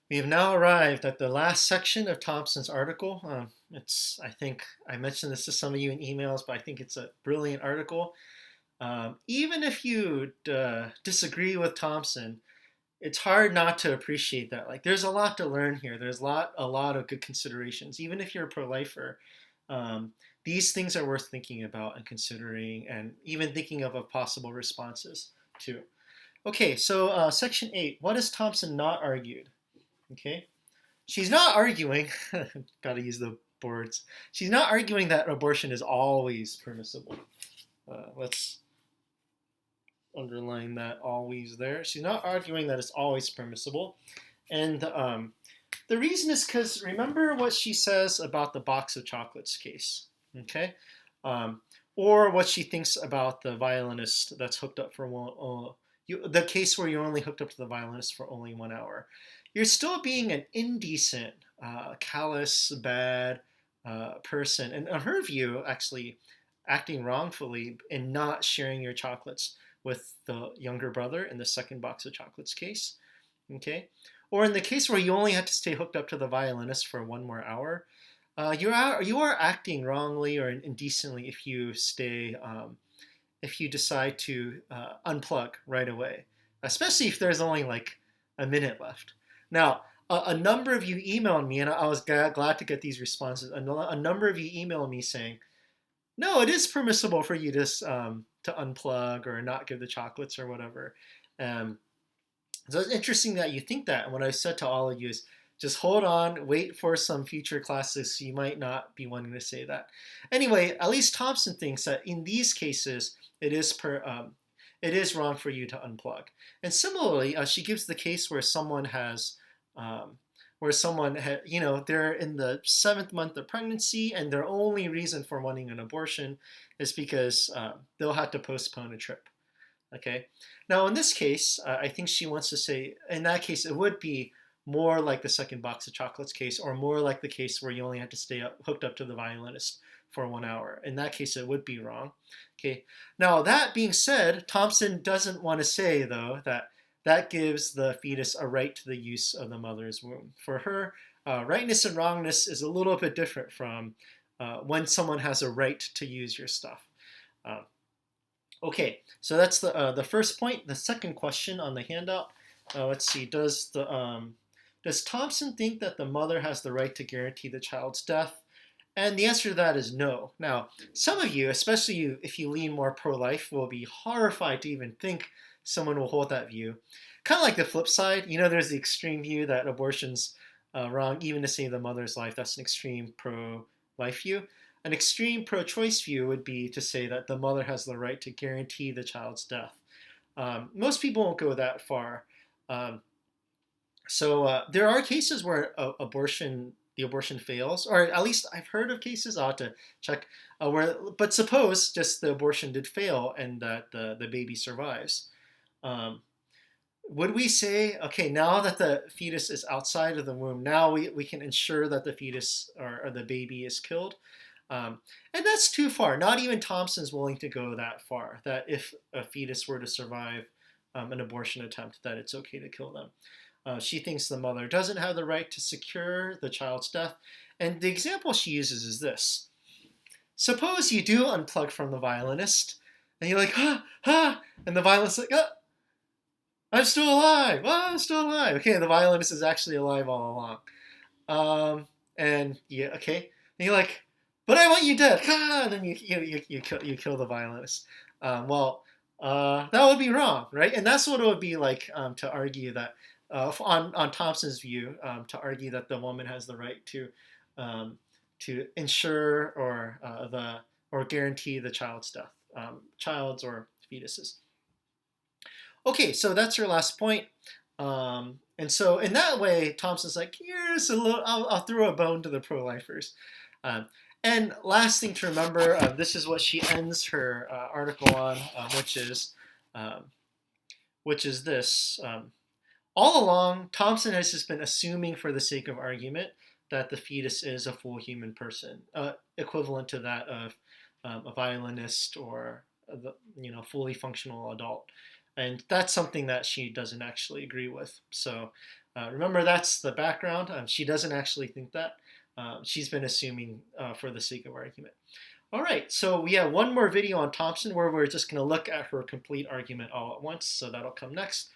We have now arrived at the last section of Thompson's article. I think I mentioned this to some of you in emails, but I think it's a brilliant article. Even if you disagree with Thompson, it's hard not to appreciate that. Like, there's a lot to learn here. There's a lot of good considerations. Even if you're a pro-lifer, um, these things are worth thinking about and considering, and even thinking of possible responses too. Okay, so section 8. What has Thompson not argued? Okay, she's not arguing. Got to use the boards. She's not arguing that abortion is always permissible. Let's underline that always there. She's not arguing that it's always permissible. And the reason is because remember what she says about the box of chocolates case, okay? Um, or what she thinks about the violinist that's hooked up for the case where you're only hooked up to the violinist for only 1 hour. You're still being an indecent, callous, bad person. And in her view, actually, acting wrongfully in not sharing your chocolates with the younger brother in the second box of chocolates case. Okay? Or in the case where you only had to stay hooked up to the violinist for 1 more hour, you are acting wrongly or indecently if you decide to unplug right away, especially if there's only like a minute left. Now, a number of you emailed me, and I was glad to get these responses. A number of you emailed me saying, no, it is permissible for you to unplug or not give the chocolates or whatever. Um, so it's interesting that you think that. And what I said to all of you is just hold on, wait for some future classes. You might not be wanting to say that. Anyway, at least Thompson thinks that in these cases, it is wrong for you to unplug. And similarly, she gives the case um, where someone they're in the 7th month of pregnancy and their only reason for wanting an abortion is because they'll have to postpone a trip. Okay. Now, in this case, I think she wants to say, in that case, it would be more like the second box of chocolates case, or more like the case where you only had to stay hooked up to the violinist for 1 hour. In that case, it would be wrong. Okay. Now, that being said, Thompson doesn't want to say, though, that that gives the fetus a right to the use of the mother's womb. For her, rightness and wrongness is a little bit different from when someone has a right to use your stuff. Uh, Okay, so that's the first point. The second question on the handout. Let's see. Does Thompson think that the mother has the right to guarantee the child's death? And the answer to that is no. Now, some of you, especially you, if you lean more pro-life, will be horrified to even think someone will hold that view. Kind of like the flip side. There's the extreme view that abortion's wrong, even to save the mother's life. That's an extreme pro-life view. An extreme pro-choice view would be to say that the mother has the right to guarantee the child's death. Most people won't go that far. Um, so there are cases where the abortion fails, or at least I've heard of cases. I ought to check but suppose just the abortion did fail and that the baby survives. Um, would we say, okay, now that the fetus is outside of the womb, now we can ensure that the fetus or the baby is killed? Um, and that's too far. Not even Thompson's willing to go that far, that if a fetus were to survive an abortion attempt, that it's okay to kill them. She thinks the mother doesn't have the right to secure the child's death. And the example she uses is this. Suppose you do unplug from the violinist, and you're like, and the violinist's like, I'm still alive. I'm still alive. Okay, the violinist is actually alive all along. And yeah, okay. And you're like, but I want you dead. And then you kill the violinist. That would be wrong, right? And that's what it would be like to argue that on Thompson's view, to argue that the woman has the right um, to ensure or guarantee the child's death, child's or fetuses. Okay, so that's your last point. And so in that way, Thompson's like, here's a little, I'll throw a bone to the pro-lifers. Um, and last thing to remember, this is what she ends her article on, um, which is this. All along, Thompson has just been assuming for the sake of argument that the fetus is a full human person, equivalent to that of a violinist or fully functional adult. And that's something that she doesn't actually agree with. So remember, that's the background. She doesn't actually think that. She's been assuming for the sake of argument. All right, so we have one more video on Thompson where we're just going to look at her complete argument all at once. So that'll come next.